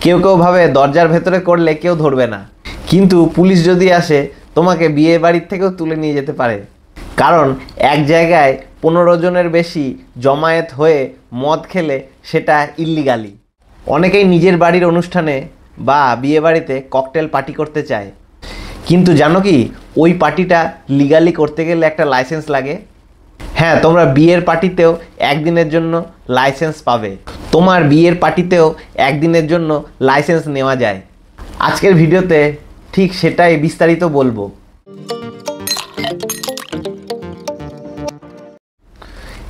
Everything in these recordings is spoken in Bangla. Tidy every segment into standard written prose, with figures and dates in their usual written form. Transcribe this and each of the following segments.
কেউ কেউ ভাবে দরজার ভেতরে করলে কেউ ধরবে না, কিন্তু পুলিশ যদি আসে তোমাকে বিয়ে বাড়ির থেকেও তুলে নিয়ে যেতে পারে। কারণ এক জায়গায় 15 জনের বেশি জমায়েত হয়ে মদ খেলে সেটা ইল্লিগালি। অনেকেই নিজের বাড়ির অনুষ্ঠানে বা বিয়ে বাড়িতে ককটেল পার্টি করতে চায়, কিন্তু জানো কি ওই পার্টিটা লিগালি করতে গেলে একটা লাইসেন্স লাগে। হ্যাঁ, তোমরা বিয়ের পার্টিতেও একদিনের জন্য লাইসেন্স পাবে, তোমার বিয়ের পার্টিতেও একদিনের জন্য লাইসেন্স নেওয়া যায়। আজকের ভিডিওতে ঠিক সেটাই বিস্তারিত বলবো।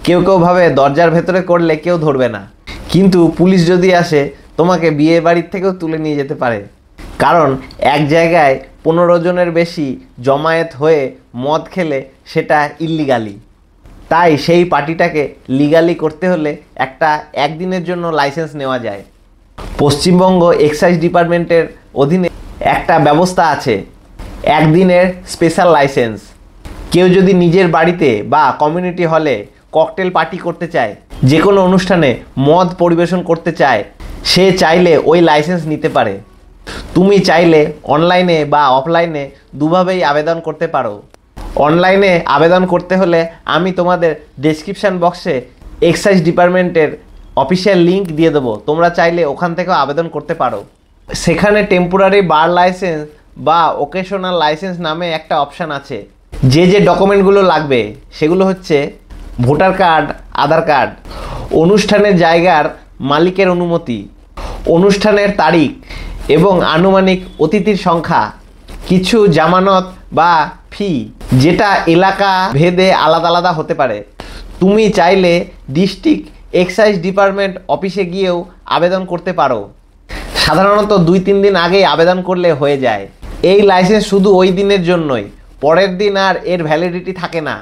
কেউ কেউ ভাবে দরজার ভেতরে করলে কেউ ধরবে না, কিন্তু পুলিশ যদি আসে তোমাকে বিয়ে বাড়ির থেকেও তুলে নিয়ে যেতে পারে। কারণ এক জায়গায় 15 জনের বেশি জমায়েত হয়ে মদ খেলে সেটা ইল্লিগালি। তাই সেই পার্টিটাকে লিগালি করতে হলে একদিনের জন্য লাইসেন্স নেওয়া যায়। পশ্চিমবঙ্গ এক্সাইজ ডিপার্টমেন্টের অধীনে একটা ব্যবস্থা আছে, একদিনের স্পেশাল লাইসেন্স। কেউ যদি নিজের বাড়িতে বা কমিউনিটি হলে ককটেল পার্টি করতে চায়, যে কোনো অনুষ্ঠানে মদ পরিবেশন করতে চায়, সে চাইলে ওই লাইসেন্স নিতে পারে। তুমি চাইলে অনলাইনে বা অফলাইনে দুভাবেই আবেদন করতে পারো। অনলাইনে আবেদন করতে হলে আমি তোমাদের ডেসক্রিপশান বক্সে এক্সাইজ ডিপার্টমেন্টের অফিসিয়াল লিঙ্ক দিয়ে দেবো, তোমরা চাইলে ওখান থেকেও আবেদন করতে পারো। সেখানে টেম্পোরারি বার লাইসেন্স বা ওকেশনাল লাইসেন্স নামে একটা অপশান আছে। যে ডকুমেন্টগুলো লাগবে সেগুলো হচ্ছে ভোটার কার্ড, আধার কার্ড, অনুষ্ঠানের জায়গার মালিকের অনুমতি, অনুষ্ঠানের তারিখ এবং আনুমানিক অতিথির সংখ্যা, কিছু জামানত বা ফি, যেটা এলাকা ভেদে আলাদা আলাদা হতে পারে। তুমি চাইলে ডিস্ট্রিক্ট এক্সাইজ ডিপার্টমেন্ট অফিসে গিয়েও আবেদন করতে পারো। সাধারণত 2-3 দিন আগেই আবেদন করলে হয়ে যায়। এই লাইসেন্স শুধু ওই দিনের জন্যই, পরের দিন আর এর ভ্যালিডিটি থাকে না।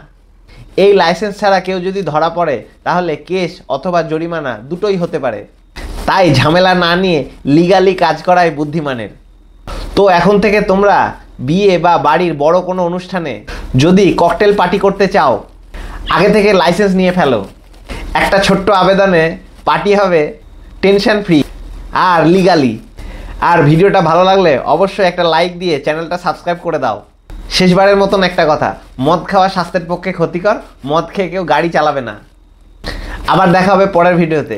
এই লাইসেন্স ছাড়া কেউ যদি ধরা পড়ে তাহলে কেস অথবা জরিমানা দুটোই হতে পারে। তাই ঝামেলা না নিয়ে লিগালি কাজ করাই বুদ্ধিমানের। তো এখন থেকে তোমরা বিয়ে বা বাড়ির বড় কোনো অনুষ্ঠানে যদি ককটেল পার্টি করতে চাও, আগে থেকে লাইসেন্স নিয়ে ফেলো। একটা ছোট্ট আবেদনে পার্টি হবে টেনশন ফ্রি আর লিগালি। আর ভিডিওটা ভালো লাগলে অবশ্যই একটা লাইক দিয়ে চ্যানেলটা সাবস্ক্রাইব করে দাও। শেষবারের মতন একটা কথা, মদ খাওয়া স্বাস্থ্যের পক্ষে ক্ষতিকর, মদ খেয়ে কেউ গাড়ি চালাবে না। আবার দেখা হবে পরের ভিডিওতে।